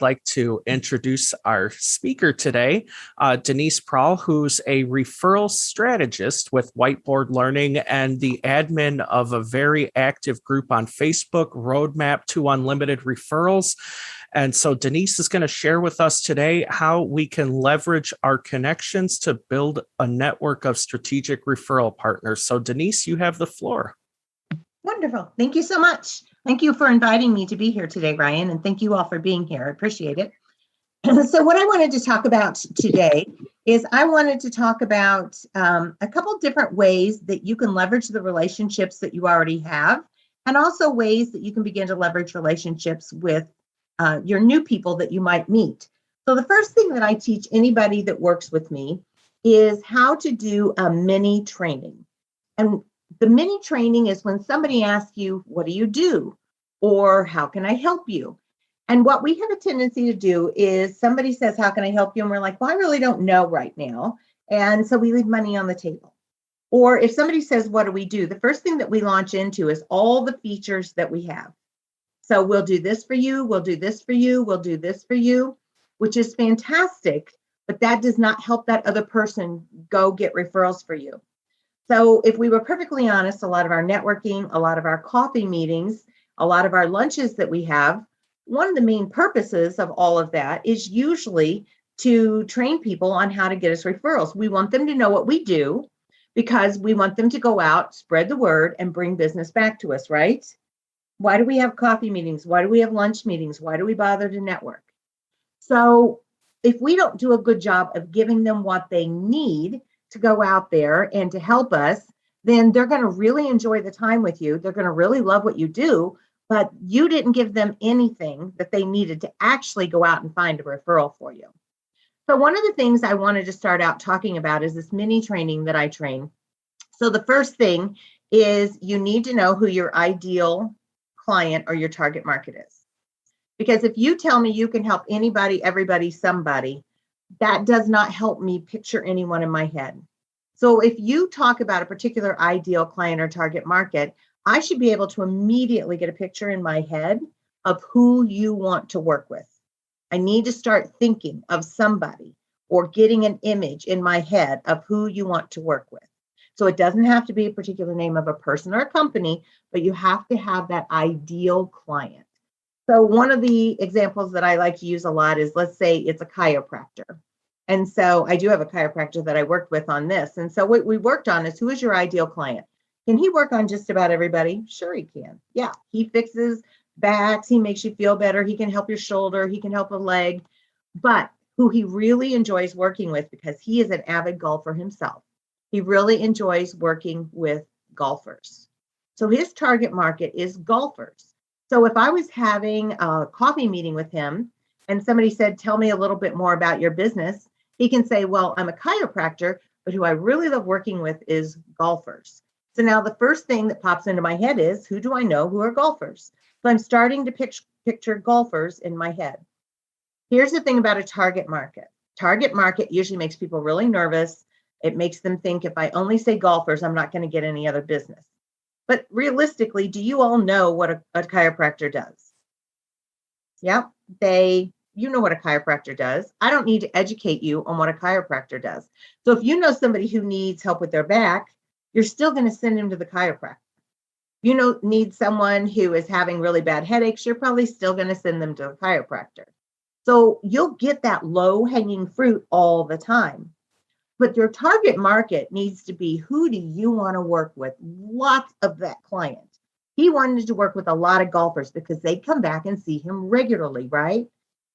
like to introduce our speaker today, Denise Praul, who's a referral strategist with Whiteboard Learning and the admin of a very active group on Facebook, Roadmap to Unlimited Referrals. And so Denise is going to share with us today how we can leverage our connections to build a network of strategic referral partners. So Denise, you have the floor. Wonderful. Thank you so much. Thank you for inviting me to be here today, Ryan, and thank you all for being here. I appreciate it. So what I wanted to talk about today is I wanted to talk about a couple different ways that you can leverage the relationships that you already have, and also ways that you can begin to leverage relationships with your new people that you might meet. So the first thing that I teach anybody that works with me is how to do a mini training. And the mini training is when somebody asks you, what do you do? Or how can I help you? And what we have a tendency to do is somebody says, how can I help you? And we're like, well, I really don't know right now. And so we leave money on the table. Or if somebody says, what do we do? The first thing that we launch into is all the features that we have. So we'll do this for you. We'll do this for you. We'll do this for you, which is fantastic. But that does not help that other person go get referrals for you. So if we were perfectly honest, a lot of our networking, a lot of our coffee meetings, a lot of our lunches that we have, one of the main purposes of all of that is usually to train people on how to get us referrals. We want them to know what we do because we want them to go out, spread the word, and bring business back to us, right? Why do we have coffee meetings? Why do we have lunch meetings? Why do we bother to network? So if we don't do a good job of giving them what they need to go out there and to help us, then they're going to really enjoy the time with you. They're going to really love what you do, but you didn't give them anything that they needed to actually go out and find a referral for you. So one of the things I wanted to start out talking about is this mini training that I train. So the first thing is you need to know who your ideal client or your target market is. Because if you tell me you can help anybody, everybody, somebody, that does not help me picture anyone in my head. So if you talk about a particular ideal client or target market, I should be able to immediately get a picture in my head of who you want to work with. I need to start thinking of somebody or getting an image in my head of who you want to work with. So it doesn't have to be a particular name of a person or a company, but you have to have that ideal client. So one of the examples that I like to use a lot is, let's say it's a chiropractor. And so I do have a chiropractor that I worked with on this. And so what we worked on is, who is your ideal client? Can he work on just about everybody? Sure he can. Yeah, he fixes backs. He makes you feel better. He can help your shoulder. He can help a leg. But who he really enjoys working with, because he is an avid golfer himself, he really enjoys working with golfers. So his target market is golfers. So if I was having a coffee meeting with him and somebody said, tell me a little bit more about your business, he can say, well, I'm a chiropractor, but who I really love working with is golfers. So now the first thing that pops into my head is, who do I know who are golfers? So I'm starting to picture golfers in my head. Here's the thing about a target market. Target market usually makes people really nervous. It makes them think, if I only say golfers, I'm not going to get any other business. But realistically, do you all know what a chiropractor does? Yeah, you know what a chiropractor does. I don't need to educate you on what a chiropractor does. So if you know somebody who needs help with their back, you're still going to send him to the chiropractor. You need someone who is having really bad headaches, you're probably still going to send them to a chiropractor. So you'll get that low-hanging fruit all the time. But your target market needs to be, who do you want to work with? Lots of that client. He wanted to work with a lot of golfers because they come back and see him regularly, right?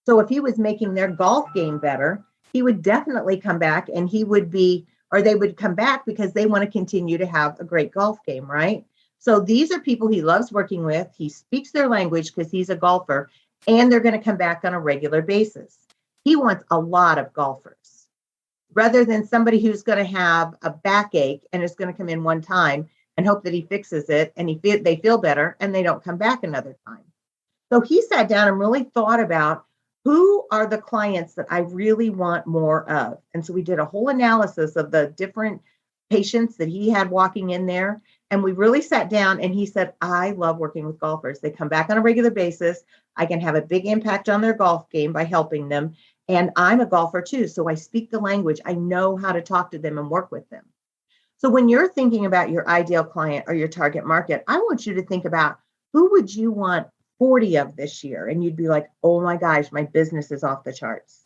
So if he was making their golf game better, he would definitely come back, and they would come back because they want to continue to have a great golf game, right? So these are people he loves working with. He speaks their language because he's a golfer, and they're going to come back on a regular basis. He wants a lot of golfers, rather than somebody who's going to have a backache and is going to come in one time and hope that he fixes it and they feel better and they don't come back another time. So he sat down and really thought about, who are the clients that I really want more of? And so we did a whole analysis of the different patients that he had walking in there. And we really sat down, and he said, I love working with golfers. They come back on a regular basis. I can have a big impact on their golf game by helping them. And I'm a golfer too, so I speak the language. I know how to talk to them and work with them. So when you're thinking about your ideal client or your target market, I want you to think about who would you want 40 of this year? And you'd be like, oh my gosh, my business is off the charts.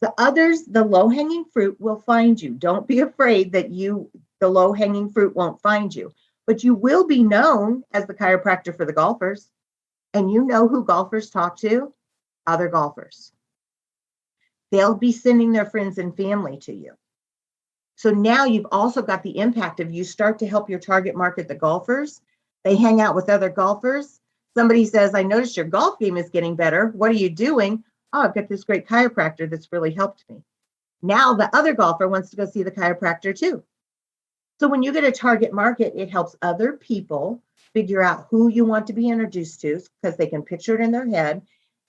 The others, the low-hanging fruit will find you. Don't be afraid that the low-hanging fruit won't find you, but you will be known as the chiropractor for the golfers. And you know who golfers talk to? Other golfers. They'll be sending their friends and family to you. So now you've also got the impact of you start to help your target market, the golfers. They hang out with other golfers. Somebody says, I noticed your golf game is getting better. What are you doing? Oh, I've got this great chiropractor that's really helped me. Now the other golfer wants to go see the chiropractor too. So when you get a target market, it helps other people figure out who you want to be introduced to because they can picture it in their head.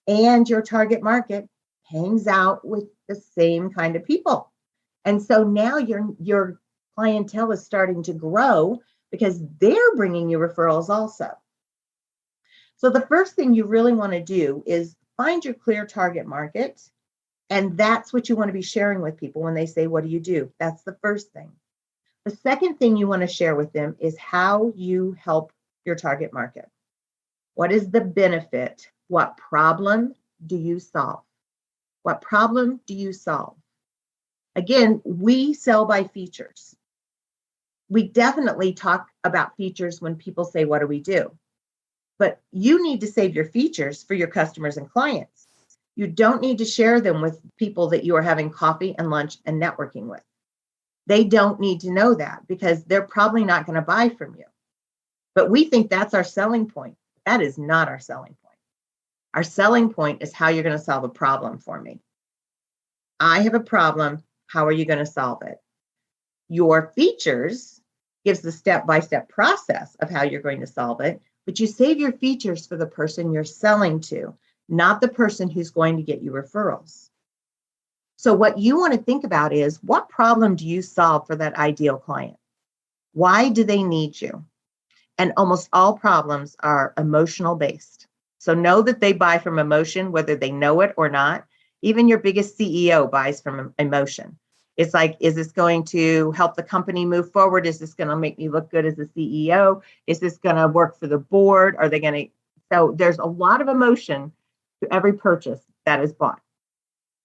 And your target market hangs out with the same kind of people. And so now your clientele is starting to grow because they're bringing you referrals also. So the first thing you really want to do is find your clear target market. And that's what you want to be sharing with people when they say, what do you do? That's the first thing. The second thing you want to share with them is how you help your target market. What is the benefit? What problem do you solve? What problem do you solve? Again, we sell by features. We definitely talk about features when people say, what do we do? But you need to save your features for your customers and clients. You don't need to share them with people that you are having coffee and lunch and networking with. They don't need to know that because they're probably not going to buy from you. But we think that's our selling point. That is not our selling point. Our selling point is how you're going to solve a problem for me. I have a problem. How are you going to solve it? Your features gives the step-by-step process of how you're going to solve it, but you save your features for the person you're selling to, not the person who's going to get you referrals. So what you want to think about is, what problem do you solve for that ideal client? Why do they need you? And almost all problems are emotional based. So know that they buy from emotion, whether they know it or not. Even your biggest CEO buys from emotion. It's like, is this going to help the company move forward? Is this going to make me look good as a CEO? Is this going to work for the board? Are they going to? So there's a lot of emotion to every purchase that is bought.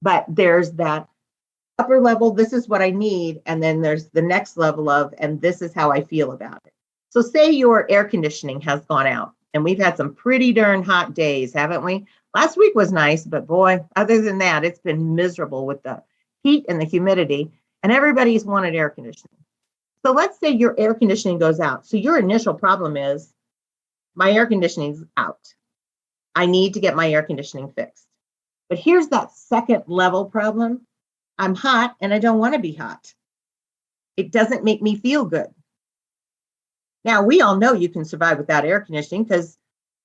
But there's that upper level, this is what I need. And then there's the next level of, and this is how I feel about it. So say your air conditioning has gone out, and we've had some pretty darn hot days, haven't we? Last week was nice, but boy, other than that, it's been miserable with the heat and the humidity, and everybody's wanted air conditioning. So let's say your air conditioning goes out. So your initial problem is, my air conditioning's out. I need to get my air conditioning fixed. But here's that second level problem. I'm hot and I don't want to be hot. It doesn't make me feel good. Now, we all know you can survive without air conditioning because,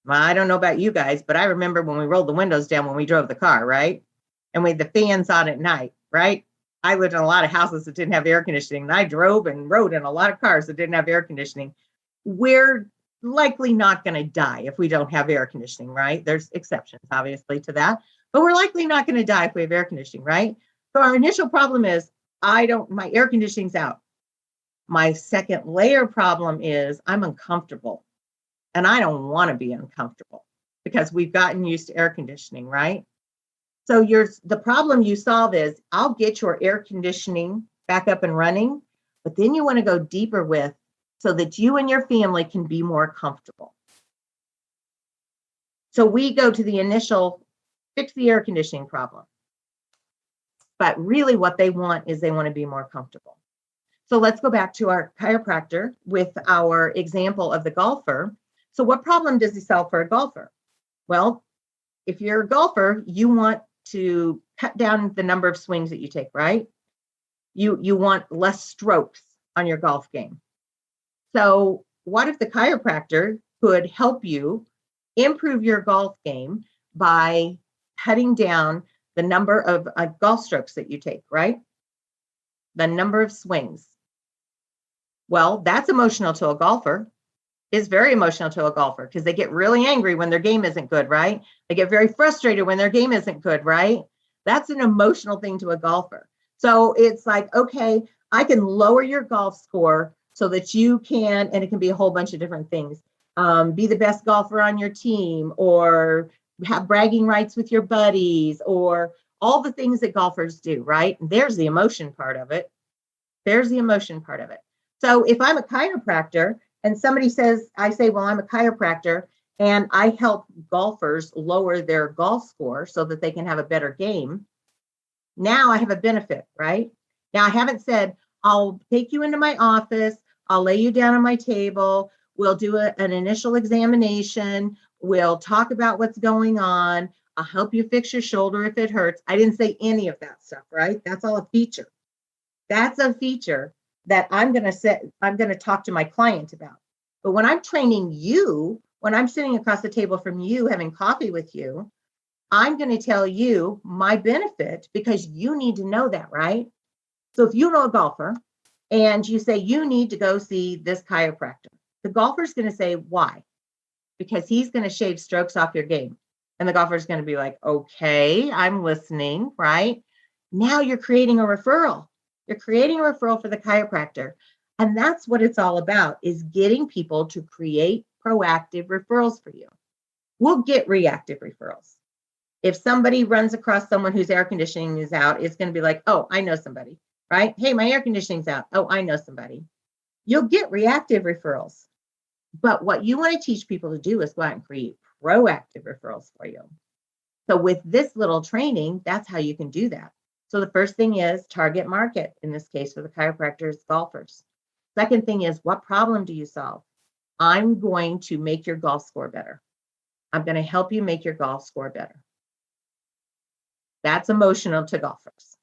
well, I don't know about you guys, but I remember when we rolled the windows down when we drove the car, right? And we had the fans on at night, right? I lived in a lot of houses that didn't have air conditioning, and I drove and rode in a lot of cars that didn't have air conditioning. We're likely not going to die if we don't have air conditioning, right? There's exceptions, obviously, to that, but we're likely not going to die if we have air conditioning, right? So our initial problem is, my air conditioning's out. My second layer problem is I'm uncomfortable, and I don't want to be uncomfortable because we've gotten used to air conditioning, right? So the problem you solve is, I'll get your air conditioning back up and running, but then you want to go deeper with, so that you and your family can be more comfortable. So we go to the initial, fix the air conditioning problem. But really what they want is they want to be more comfortable. So let's go back to our chiropractor with our example of the golfer. So what problem does he solve for a golfer? Well, if you're a golfer, you want to cut down the number of swings that you take, right? You want less strokes on your golf game. So what if the chiropractor could help you improve your golf game by cutting down the number of golf strokes that you take, right? The number of swings. Well, that's emotional to a golfer. is very emotional to a golfer because they get really angry when their game isn't good, right? They get very frustrated when their game isn't good, right? That's an emotional thing to a golfer. So it's like, okay, I can lower your golf score so that you can, and it can be a whole bunch of different things, be the best golfer on your team, or have bragging rights with your buddies, or all the things that golfers do, right? There's the emotion part of it. There's the emotion part of it. So if I'm a chiropractor and somebody says, I say, well, I'm a chiropractor and I help golfers lower their golf score so that they can have a better game. Now I have a benefit, right? Now I haven't said, I'll take you into my office, I'll lay you down on my table, we'll do an initial examination, we'll talk about what's going on, I'll help you fix your shoulder if it hurts. I didn't say any of that stuff, right? That's all a feature. That's a feature that I'm going to talk to my client about. But when I'm training you, when I'm sitting across the table from you, having coffee with you, I'm going to tell you my benefit because you need to know that, right? So if you know a golfer and you say you need to go see this chiropractor, the golfer's going to say, why? Because he's going to shave strokes off your game. And the golfer's going to be like, okay, I'm listening, right? Now you're creating a referral. You're creating a referral for the chiropractor. And that's what it's all about, is getting people to create proactive referrals for you. We'll get reactive referrals. If somebody runs across someone whose air conditioning is out, it's going to be like, oh, I know somebody, right? Hey, my air conditioning's out. Oh, I know somebody. You'll get reactive referrals. But what you want to teach people to do is go out and create proactive referrals for you. So with this little training, that's how you can do that. So the first thing is target market, in this case for the chiropractors, golfers. Second thing is, what problem do you solve? I'm going to make your golf score better. I'm going to help you make your golf score better. That's emotional to golfers.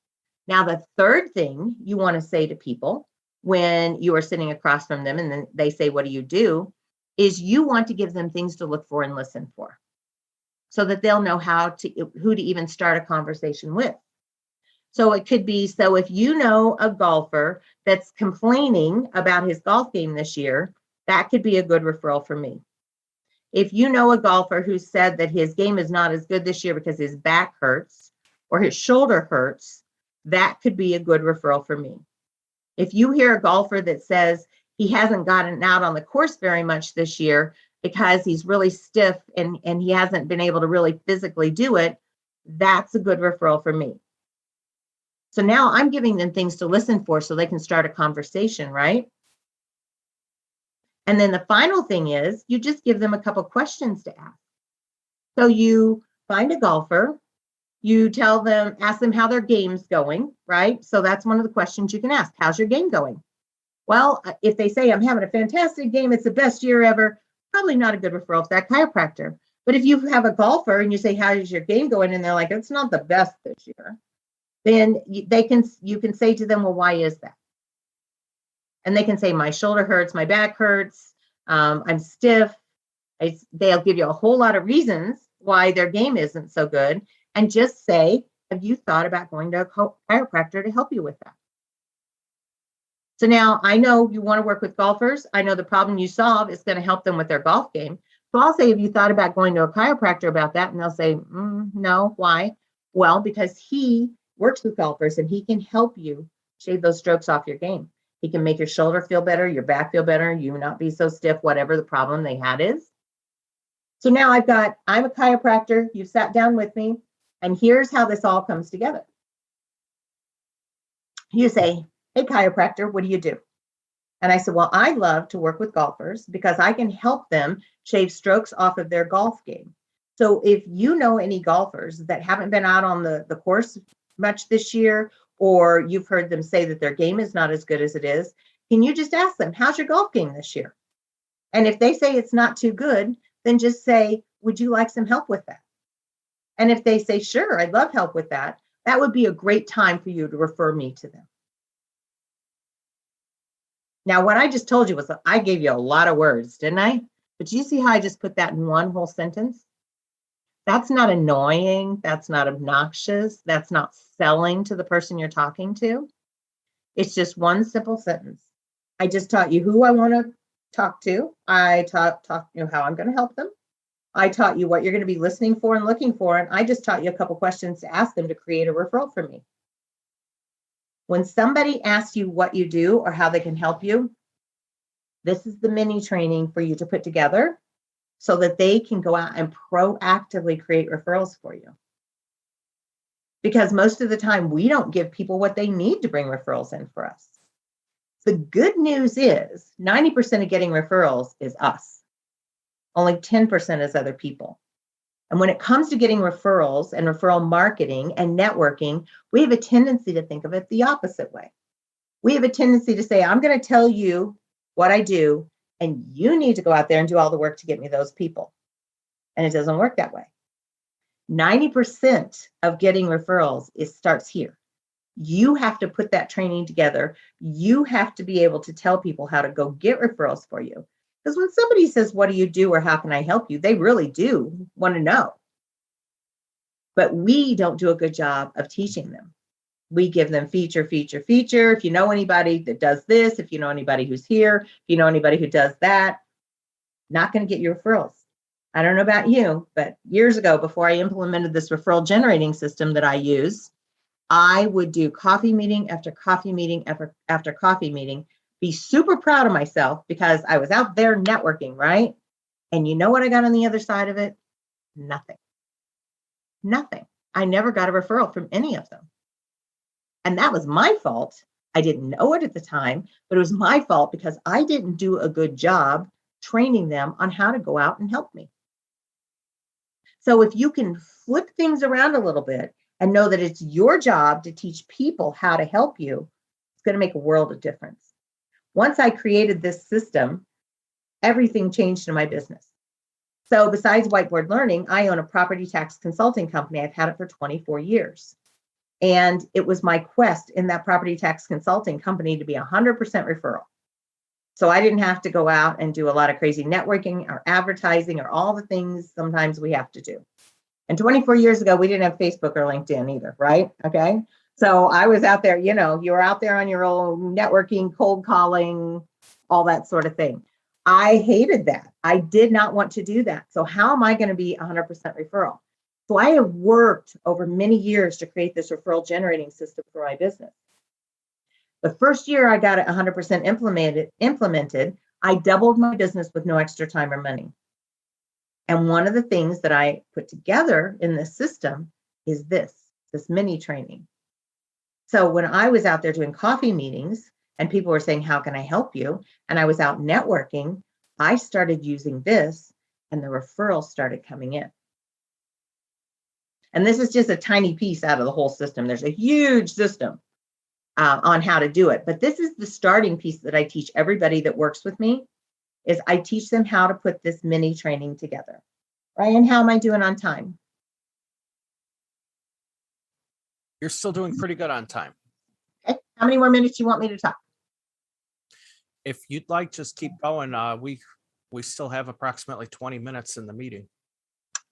Now, the third thing you want to say to people when you are sitting across from them and then they say, what do you do? Is you want to give them things to look for and listen for so that they'll know who to even start a conversation with. So it could be, so if you know a golfer that's complaining about his golf game this year, that could be a good referral for me. If you know a golfer who said that his game is not as good this year because his back hurts or his shoulder hurts, that could be a good referral for me. If you hear a golfer that says he hasn't gotten out on the course very much this year because he's really stiff and he hasn't been able to really physically do it, that's a good referral for me. So now I'm giving them things to listen for so they can start a conversation, right? And then the final thing is you just give them a couple questions to ask. So you find a golfer, you ask them how their game's going, right? So that's one of the questions you can ask. How's your game going? Well, if they say, I'm having a fantastic game, it's the best year ever, probably not a good referral for that chiropractor. But if you have a golfer and you say, how's your game going? And they're like, it's not the best this year. Then you can say to them, well, why is that? And they can say, my shoulder hurts, my back hurts, I'm stiff. They'll give you a whole lot of reasons why their game isn't so good. And just say, have you thought about going to a chiropractor to help you with that? So now I know you want to work with golfers. I know the problem you solve is going to help them with their golf game. So I'll say, have you thought about going to a chiropractor about that? And they'll say, no, why? Well, because he works with golfers and he can help you shave those strokes off your game. He can make your shoulder feel better, your back feel better, you not be so stiff, whatever the problem they had is. So now I'm a chiropractor, you've sat down with me, and here's how this all comes together. You say, hey, chiropractor, what do you do? And I said, well, I love to work with golfers because I can help them shave strokes off of their golf game. So if you know any golfers that haven't been out on the course much this year, or you've heard them say that their game is not as good as it is, can you just ask them, how's your golf game this year? And if they say it's not too good, then just say, would you like some help with that? And if they say, sure, I'd love help with that, that would be a great time for you to refer me to them. Now, what I just told you was I gave you a lot of words, didn't I? But you see how I just put that in one whole sentence? That's not annoying. That's not obnoxious. That's not selling to the person you're talking to. It's just one simple sentence. I just taught you who I want to talked to. I taught you how I'm going to help them. I taught you what you're going to be listening for and looking for. And I just taught you a couple questions to ask them to create a referral from me. When somebody asks you what you do or how they can help you, this is the mini training for you to put together so that they can go out and proactively create referrals for you. Because most of the time, we don't give people what they need to bring referrals in for us. The good news is 90% of getting referrals is us. Only 10% is other people. And when it comes to getting referrals and referral marketing and networking, we have a tendency to think of it the opposite way. We have a tendency to say, I'm going to tell you what I do, and you need to go out there and do all the work to get me those people. And it doesn't work that way. 90% of getting referrals starts here. You have to put that training together. You have to be able to tell people how to go get referrals for you. Because when somebody says, what do you do or how can I help you? They really do want to know. But we don't do a good job of teaching them. We give them feature. If you know anybody that does this, if you know anybody who's here, if you know anybody who does that, not going to get your referrals. I don't know about you, but years ago, before I implemented this referral generating system that I use, I would do coffee meeting after coffee meeting after coffee meeting, be super proud of myself because I was out there networking, right? And you know what I got on the other side of it? Nothing. I never got a referral from any of them. And that was my fault. I didn't know it at the time, but it was my fault because I didn't do a good job training them on how to go out and help me. So if you can flip things around a little bit and know that it's your job to teach people how to help you, it's going to make a world of difference. Once I created this system, everything changed in my business. So besides Whiteboard Learning, I own a property tax consulting company. I've had it for 24 years. And it was my quest in that property tax consulting company to be 100% referral. So I didn't have to go out and do a lot of crazy networking or advertising or all the things sometimes we have to do. And 24 years ago, we didn't have Facebook or LinkedIn either, right? Okay. So I was out there, you were out there on your own networking, cold calling, all that sort of thing. I hated that. I did not want to do that. So how am I going to be 100% referral? So I have worked over many years to create this referral generating system for my business. The first year I got it 100% implemented, I doubled my business with no extra time or money. And one of the things that I put together in this system is this mini training. So when I was out there doing coffee meetings and people were saying, how can I help you? And I was out networking, I started using this and the referrals started coming in. And this is just a tiny piece out of the whole system. There's a huge system on how to do it. But this is the starting piece that I teach everybody that works with me, is I teach them how to put this mini training together. Ryan, how am I doing on time? You're still doing pretty good on time. Okay. How many more minutes do you want me to talk? If you'd like, just keep going. We still have approximately 20 minutes in the meeting.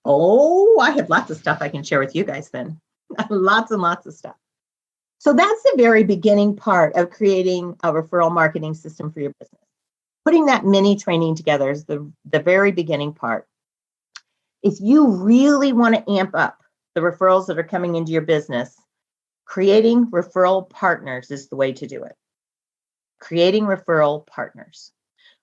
Oh, I have lots of stuff I can share with you guys then. Lots and lots of stuff. So that's the very beginning part of creating a referral marketing system for your business. Putting that mini training together is the very beginning part. If you really want to amp up the referrals that are coming into your business, creating referral partners is the way to do it. Creating referral partners.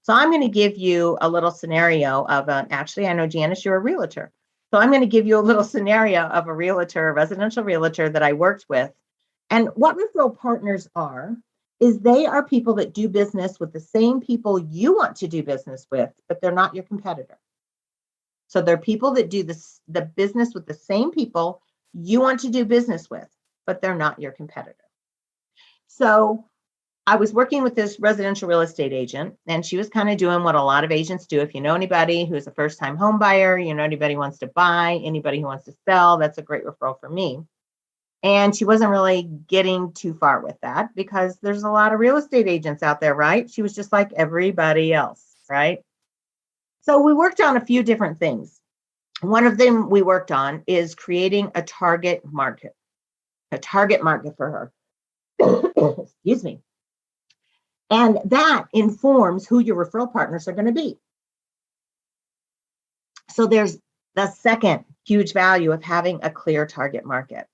So I'm going to give you a little scenario of actually, I know Janice, you're a realtor. So I'm going to give you a little scenario of a realtor, a residential realtor that I worked with. And what referral partners are, is they are people that do business with the same people you want to do business with, but they're not your competitor. So they're people that do the business with the same people you want to do business with, but they're not your competitor. So I was working with this residential real estate agent, and she was kind of doing what a lot of agents do. If you know anybody who's a first-time home buyer, anybody who wants to buy, anybody who wants to sell, that's a great referral for me. And she wasn't really getting too far with that because there's a lot of real estate agents out there, right? She was just like everybody else, right? So we worked on a few different things. One of them we worked on is creating a target market for her. Excuse me. And that informs who your referral partners are going to be. So there's the second huge value of having a clear target market.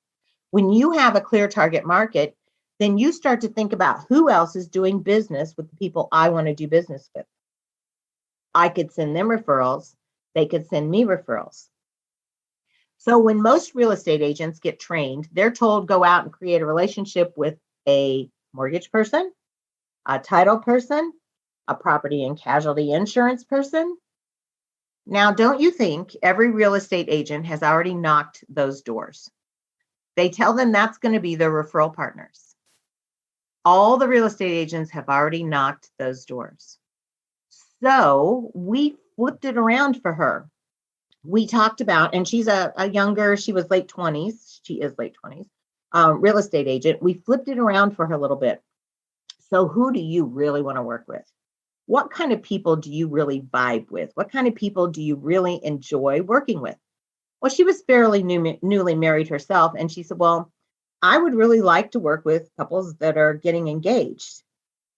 When you have a clear target market, then you start to think about who else is doing business with the people I want to do business with. I could send them referrals. They could send me referrals. So when most real estate agents get trained, they're told go out and create a relationship with a mortgage person, a title person, a property and casualty insurance person. Now, don't you think every real estate agent has already knocked those doors? They tell them that's going to be their referral partners. All the real estate agents have already knocked those doors. So we flipped it around for her. We talked about, and she's a younger, she was late 20s. She is late 20s, real estate agent. We flipped it around for her a little bit. So who do you really want to work with? What kind of people do you really vibe with? What kind of people do you really enjoy working with? Well, she was fairly newly married herself. And she said, well, I would really like to work with couples that are getting engaged.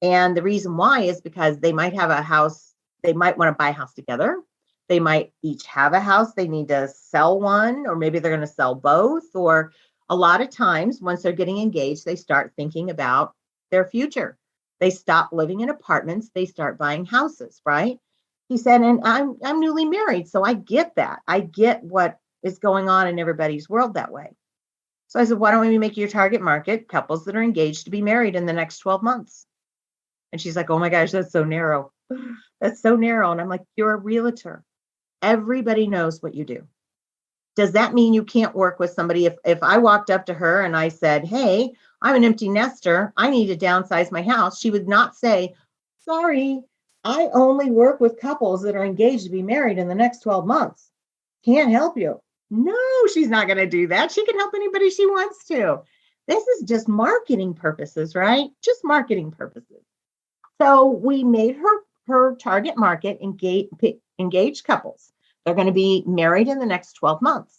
And the reason why is because they might have a house, they might want to buy a house together. They might each have a house. They need to sell one, or maybe they're going to sell both. Or a lot of times, once they're getting engaged, they start thinking about their future. They stop living in apartments. They start buying houses, right? He said, and I'm newly married, so I get that. I get what is going on in everybody's world that way. So I said, why don't we make your target market couples that are engaged to be married in the next 12 months? And she's like, oh my gosh, that's so narrow. That's so narrow. And I'm like, you're a realtor. Everybody knows what you do. Does that mean you can't work with somebody? If I walked up to her and I said, hey, I'm an empty nester, I need to downsize my house, she would not say, sorry, I only work with couples that are engaged to be married in the next 12 months. Can't help you. No, she's not going to do that. She can help anybody she wants to. This is just marketing purposes, right? Just marketing purposes. So we made her target market engaged couples. They're going to be married in the next 12 months.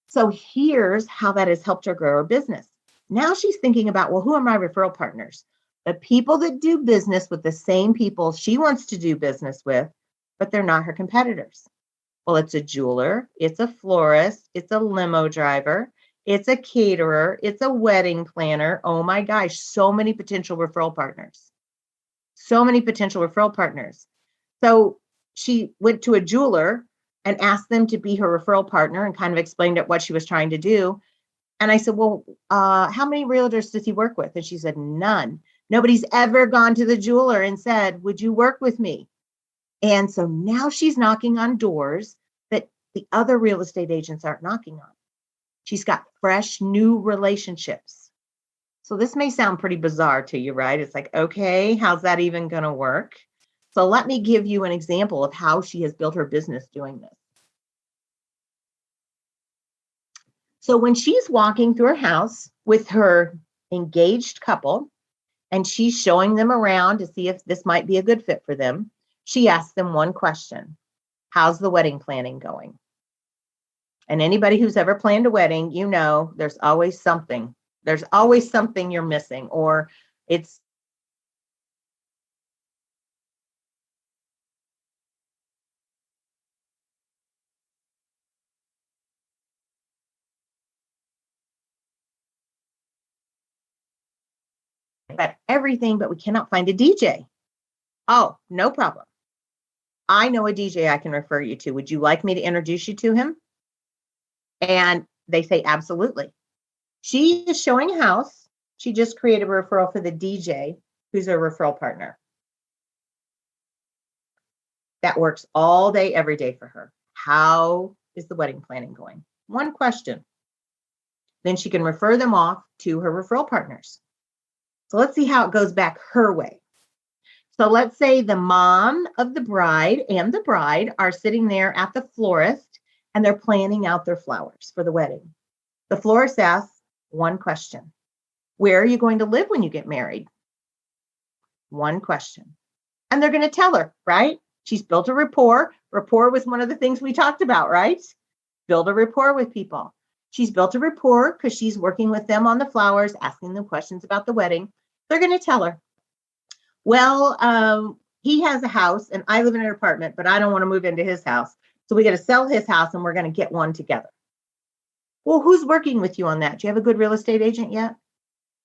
So here's how that has helped her grow her business. Now she's thinking about, well, who are my referral partners? The people that do business with the same people she wants to do business with, but they're not her competitors. Well, it's a jeweler, it's a florist, it's a limo driver, it's a caterer, it's a wedding planner. Oh my gosh, so many potential referral partners. So many potential referral partners. So she went to a jeweler and asked them to be her referral partner and kind of explained what she was trying to do. And I said, well, how many realtors does he work with? And she said, none. Nobody's ever gone to the jeweler and said, would you work with me? And so now she's knocking on doors that the other real estate agents aren't knocking on. She's got fresh, new relationships. So this may sound pretty bizarre to you, right? It's like, okay, how's that even going to work? So let me give you an example of how she has built her business doing this. So when she's walking through her house with her engaged couple and she's showing them around to see if this might be a good fit for them, she asks them one question: how's the wedding planning going? And anybody who's ever planned a wedding, you know, there's always something. There's always something you're missing, or it's about everything, but we cannot find a DJ. Oh, no problem. I know a DJ I can refer you to. Would you like me to introduce you to him? And they say, absolutely. She is showing a house. She just created a referral for the DJ, who's a referral partner. That works all day, every day for her. How is the wedding planning going? One question. Then she can refer them off to her referral partners. So let's see how it goes back her way. So let's say the mom of the bride and the bride are sitting there at the florist and they're planning out their flowers for the wedding. The florist asks one question: where are you going to live when you get married? One question. And they're going to tell her, right? She's built a rapport. Rapport was one of the things we talked about, right? Build a rapport with people. She's built a rapport because she's working with them on the flowers, asking them questions about the wedding. They're going to tell her. Well, he has a house and I live in an apartment, but I don't want to move into his house. So we got to sell his house and we're going to get one together. Well, who's working with you on that? Do you have a good real estate agent yet?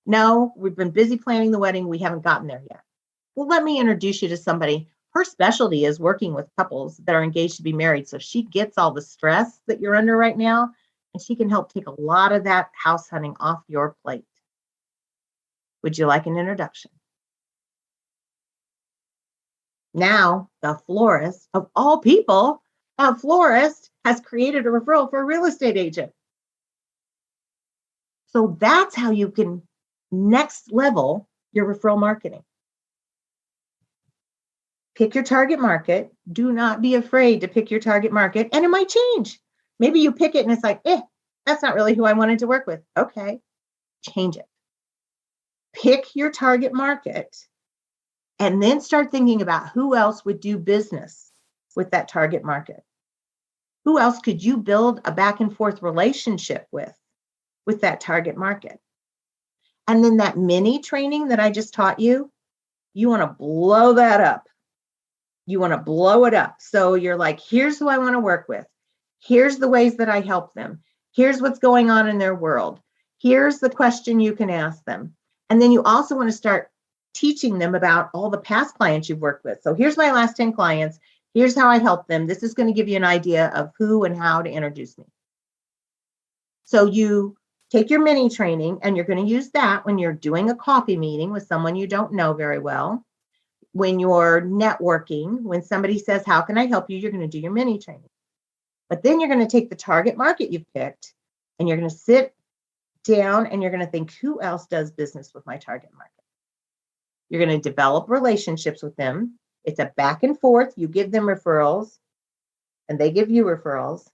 No, we've been busy planning the wedding. We haven't gotten there yet. Well, let me introduce you to somebody. Her specialty is working with couples that are engaged to be married. So she gets all the stress that you're under right now, and she can help take a lot of that house hunting off your plate. Would you like an introduction? Now, the florist, of all people, a florist has created a referral for a real estate agent. So that's how you can next level your referral marketing. Pick your target market. Do not be afraid to pick your target market, and it might change. Maybe you pick it and it's like, that's not really who I wanted to work with. Okay, change it. Pick your target market and then start thinking about who else would do business with that target market. Who else could you build a back and forth relationship with that target market? And then that mini training that I just taught you, you want to blow that up. You want to blow it up. So you're like, here's who I want to work with. Here's the ways that I help them. Here's what's going on in their world. Here's the question you can ask them. And then you also want to start teaching them about all the past clients you've worked with. So here's my last 10 clients. Here's how I help them. This is going to give you an idea of who and how to introduce me. So you take your mini training and you're going to use that when you're doing a coffee meeting with someone you don't know very well. When you're networking, when somebody says, how can I help you? You're going to do your mini training. But then you're going to take the target market you've picked and you're going to sit down and you're going to think, who else does business with my target market? You're going to develop relationships with them. It's a back and forth. You give them referrals and they give you referrals.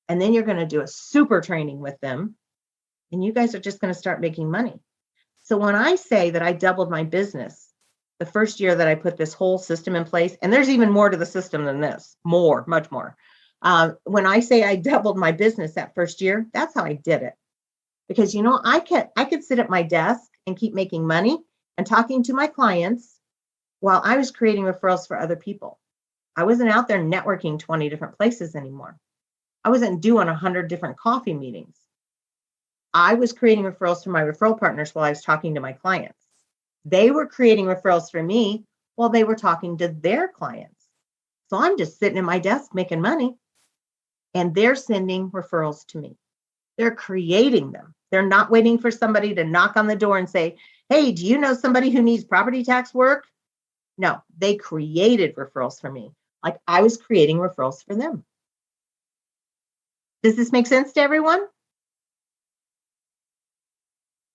And then you're going to do a super training with them. And you guys are just going to start making money. So when I say that I doubled my business the first year that I put this whole system in place, and there's even more to the system than this, much more. When I say I doubled my business that first year, that's how I did it. Because, I could sit at my desk and keep making money and talking to my clients while I was creating referrals for other people. I wasn't out there networking 20 different places anymore. I wasn't doing 100 different coffee meetings. I was creating referrals for my referral partners while I was talking to my clients. They were creating referrals for me while they were talking to their clients. So I'm just sitting at my desk making money, and they're sending referrals to me. They're creating them. They're not waiting for somebody to knock on the door and say, hey, do you know somebody who needs property tax work? No, they created referrals for me, like I was creating referrals for them. Does this make sense to everyone?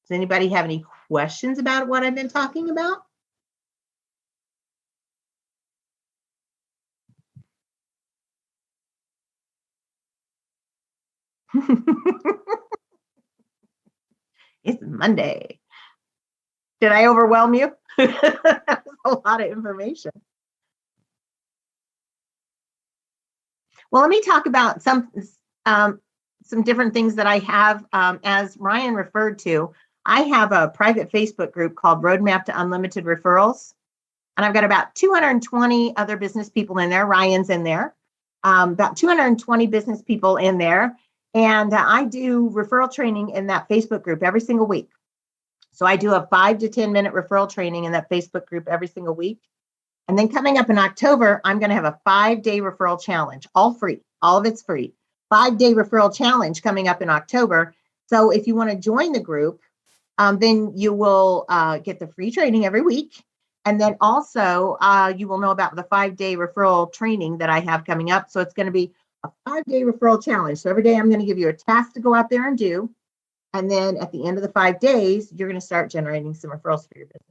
Does anybody have any questions about what I've been talking about? It's Monday. Did I overwhelm you? That was a lot of information. Well, let me talk about some different things that I have. As Ryan referred to, I have a private Facebook group called Roadmap to Unlimited Referrals. And I've got about 220 other business people in there. Ryan's in there. About 220 business people in there. And I do referral training in that Facebook group every single week. So I do a 5 to 10 minute referral training in that Facebook group every single week. And then coming up in October, I'm going to have a 5-day referral challenge, all free. All of it's free. 5-day referral challenge coming up in October. So if you want to join the group, then you will get the free training every week. And then also you will know about the 5-day referral training that I have coming up. So it's going to be a 5-day referral challenge. So every day I'm going to give you a task to go out there and do. And then at the end of the 5 days, you're going to start generating some referrals for your business.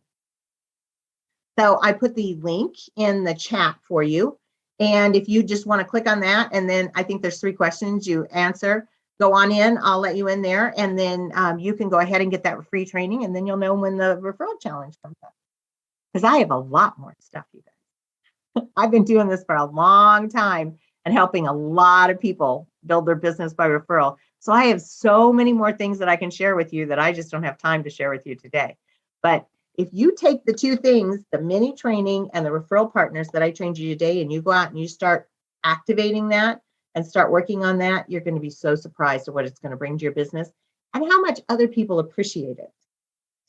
So I put the link in the chat for you. And if you just want to click on that, and then I think there's 3 questions you answer, go on in, I'll let you in there. And then you can go ahead and get that free training. And then you'll know when the referral challenge comes up. Because I have a lot more stuff, you guys. I've been doing this for a long time and helping a lot of people build their business by referral. So I have so many more things that I can share with you that I just don't have time to share with you today. But If you take the two things, the mini training and the referral partners that I trained you today, and you go out and you start activating that and start working on that, you're going to be so surprised at what it's going to bring to your business and how much other people appreciate it.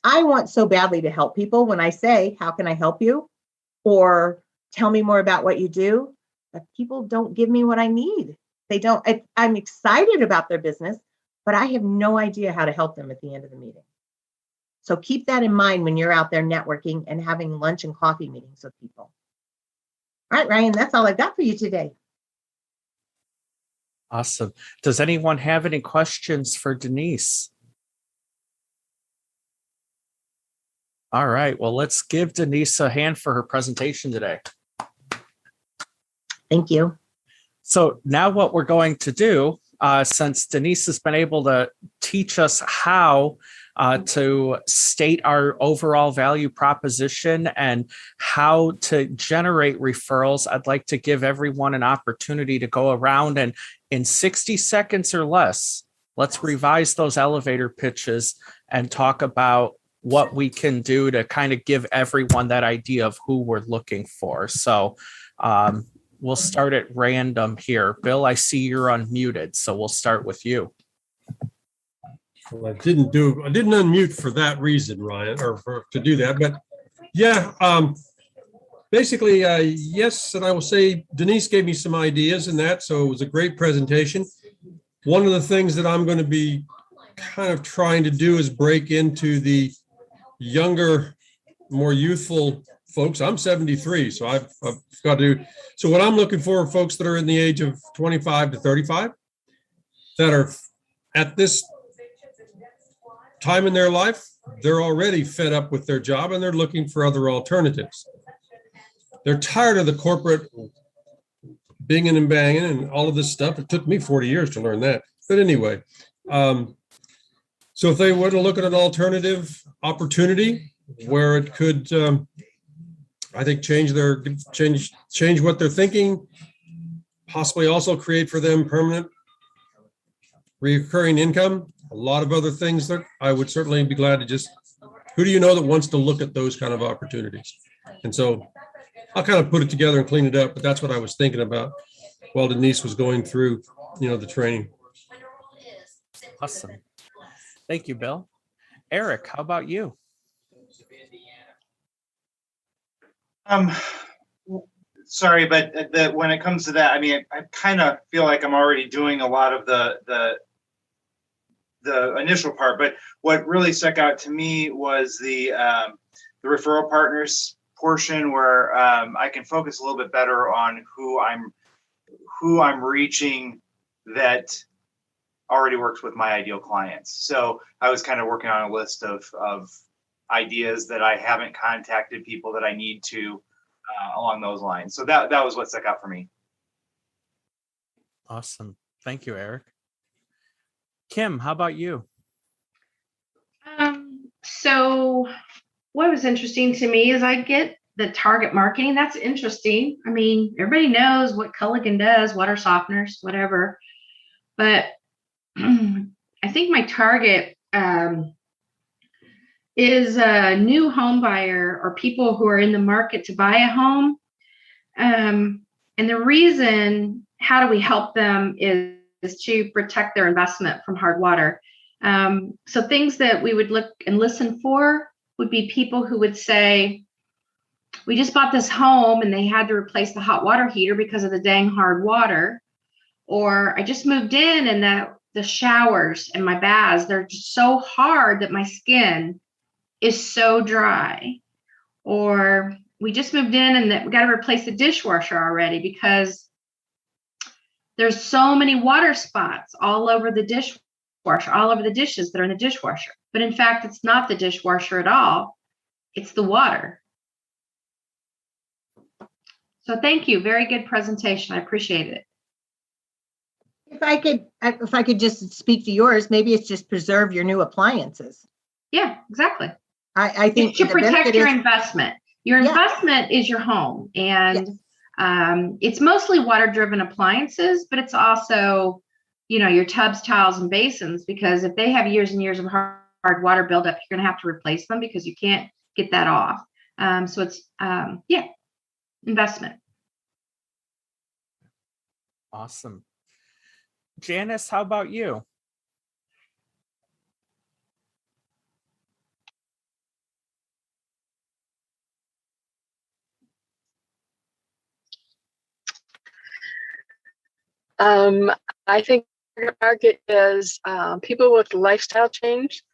I want so badly to help people. When I say, how can I help you? Or tell me more about what you do, but people don't give me what I need. They don't. I'm excited about their business, but I have no idea how to help them at the end of the meeting. So keep that in mind when you're out there networking and having lunch and coffee meetings with people. All right, Ryan, that's all I've got for you today. Awesome. Does anyone have any questions for Denise? All right. Well, let's give Denise a hand for her presentation today. Thank you. So now what we're going to do, since Denise has been able to teach us how to state our overall value proposition and how to generate referrals, I'd like to give everyone an opportunity to go around and in 60 seconds or less, let's revise those elevator pitches and talk about what we can do to kind of give everyone that idea of who we're looking for. So we'll start at random here. Bill, I see you're unmuted, so we'll start with you. Well, I didn't unmute for that reason, Ryan, or to do that. But yeah, basically, yes. And I will say Denise gave me some ideas in that. So it was a great presentation. One of the things that I'm going to be kind of trying to do is break into the younger, more youthful folks. I'm 73, so I've got to do. So what I'm looking for are folks that are in the age of 25 to 35 that are at this time in their life, they're already fed up with their job and they're looking for other alternatives. They're tired of the corporate binging and banging and all of this stuff. It took me 40 years to learn that. But anyway, so if they were to look at an alternative opportunity where it could, I think, change what they're thinking, possibly also create for them permanent recurring income, a lot of other things that I would certainly be glad to just, who do you know that wants to look at those kind of opportunities? And so I'll kind of put it together and clean it up, but that's what I was thinking about while Denise was going through, the training. Awesome. Thank you, Bill. Eric, how about you? Sorry, but when it comes to that, I mean, I kind of feel like I'm already doing a lot of the initial part, but what really stuck out to me was the referral partners portion, where I can focus a little bit better on who I'm reaching that already works with my ideal clients. So I was kind of working on a list of ideas that I haven't contacted, people that I need to along those lines. So that was what stuck out for me. Awesome. Thank you, Eric. Kim, how about you? So what was interesting to me is I get the target marketing. That's interesting. I mean, everybody knows what Culligan does, water softeners, whatever. But I think my target is a new home buyer or people who are in the market to buy a home. And the reason, how do we help them is to protect their investment from hard water. So things that we would look and listen for would be people who would say, we just bought this home and they had to replace the hot water heater because of the dang hard water. Or I just moved in and the showers and my baths, they're just so hard that my skin is so dry. Or we just moved in and we got to replace the dishwasher already because there's so many water spots all over the dishwasher, all over the dishes that are in the dishwasher. But in fact, it's not the dishwasher at all. It's the water. So thank you. Very good presentation. I appreciate it. If I could just speak to yours, maybe it's just preserve your new appliances. Yeah, exactly. I think it's to protect your investment. Your investment is your home, and it's mostly water-driven appliances, but it's also, your tubs, towels, and basins, because if they have years and years of hard water buildup, you're going to have to replace them because you can't get that off. So it's, investment. Awesome. Janice, how about you? I think the market is people with lifestyle change,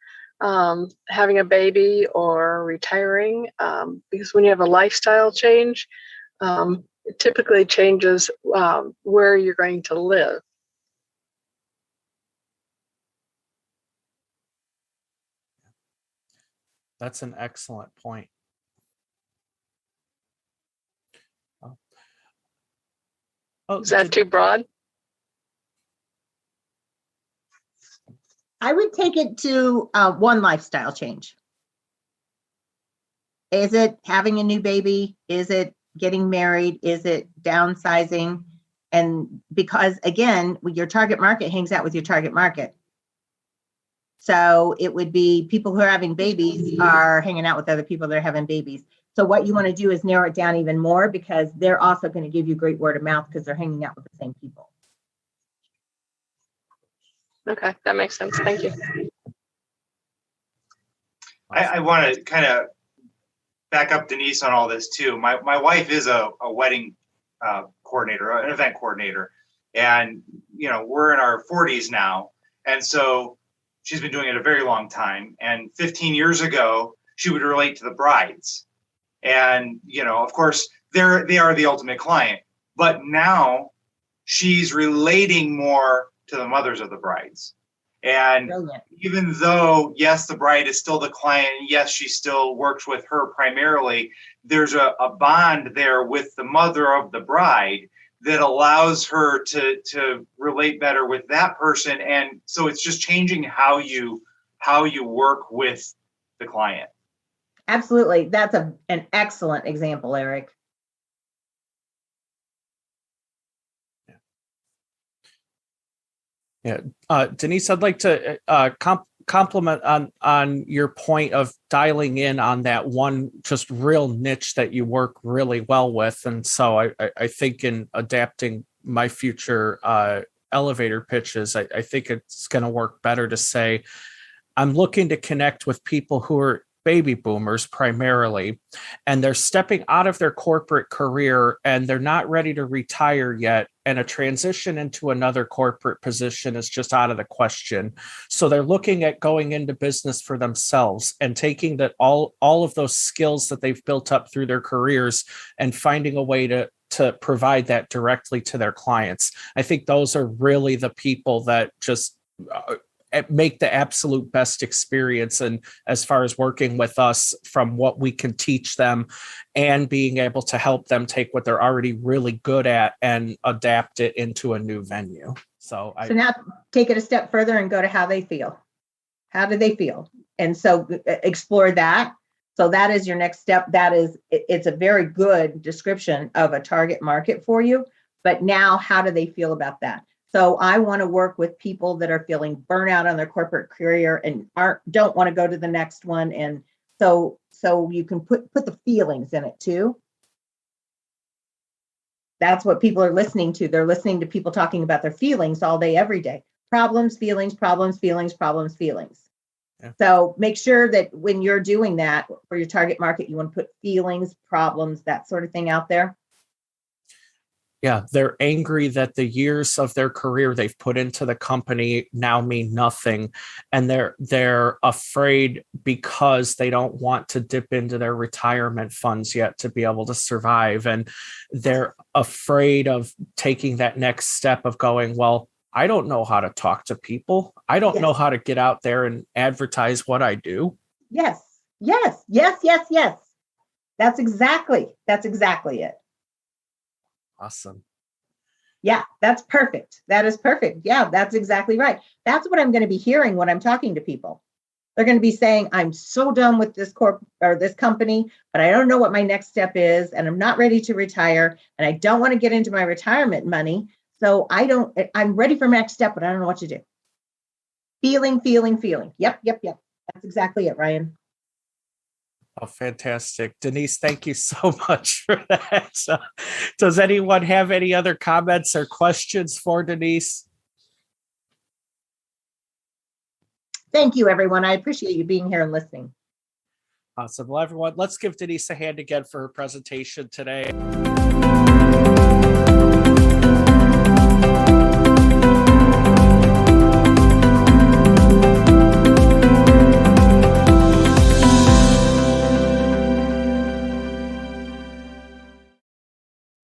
having a baby or retiring, because when you have a lifestyle change, it typically changes where you're going to live. That's an excellent point. Oh, Is that too broad? I would take it to one lifestyle change. Is it having a new baby? Is it getting married? Is it downsizing? And because again, your target market hangs out with your target market. So it would be people who are having babies are hanging out with other people that are having babies. So what you want to do is narrow it down even more, because they're also going to give you great word of mouth because they're hanging out with the same people. Okay, that makes sense. Thank you. I want to kind of back up Denise on all this too. My wife is a wedding coordinator, an event coordinator, and we're in our 40s now, and so she's been doing it a very long time. And 15 years ago, she would relate to the brides, and of course they are the ultimate client. But now she's relating more to the mothers of the brides. And Brilliant. even though, yes, the bride is still the client, yes, she still works with her primarily, there's a bond there with the mother of the bride that allows her to relate better with that person. And so it's just changing how you work with the client. Absolutely. That's an excellent example, Eric. Yeah, Denise, I'd like to compliment on your point of dialing in on that one just real niche that you work really well with. And so I think in adapting my future elevator pitches, I think it's going to work better to say, I'm looking to connect with people who are baby boomers primarily, and they're stepping out of their corporate career and they're not ready to retire yet. And a transition into another corporate position is just out of the question. So they're looking at going into business for themselves and taking that all of those skills that they've built up through their careers and finding a way to provide that directly to their clients. I think those are really the people that just make the absolute best experience. And as far as working with us, from what we can teach them and being able to help them take what they're already really good at and adapt it into a new venue. So now take it a step further and go to how they feel. How do they feel? And so explore that. So that is your next step. It's a very good description of a target market for you. But now how do they feel about that? So I want to work with people that are feeling burnout on their corporate career and don't want to go to the next one. And so you can put the feelings in it too. That's what people are listening to. They're listening to people talking about their feelings all day, every day. Problems, feelings, problems, feelings, problems, feelings. Yeah. So make sure that when you're doing that for your target market, you want to put feelings, problems, that sort of thing out there. Yeah, they're angry that the years of their career they've put into the company now mean nothing. And they're afraid because they don't want to dip into their retirement funds yet to be able to survive. And they're afraid of taking that next step of going, well, I don't know how to talk to people. I don't know how to get out there and advertise what I do. Yes. That's exactly it. Awesome. Yeah, that's perfect. That is perfect. Yeah, that's exactly right. That's what I'm going to be hearing when I'm talking to people. They're going to be saying, I'm so done with this this company, but I don't know what my next step is. And I'm not ready to retire. And I don't want to get into my retirement money. So I'm ready for my next step, but I don't know what to do. Feeling. Yep. That's exactly it, Ryan. Oh, fantastic. Denise, thank you so much for that. So, does anyone have any other comments or questions for Denise? Thank you, everyone. I appreciate you being here and listening. Awesome. Well, everyone, let's give Denise a hand again for her presentation today.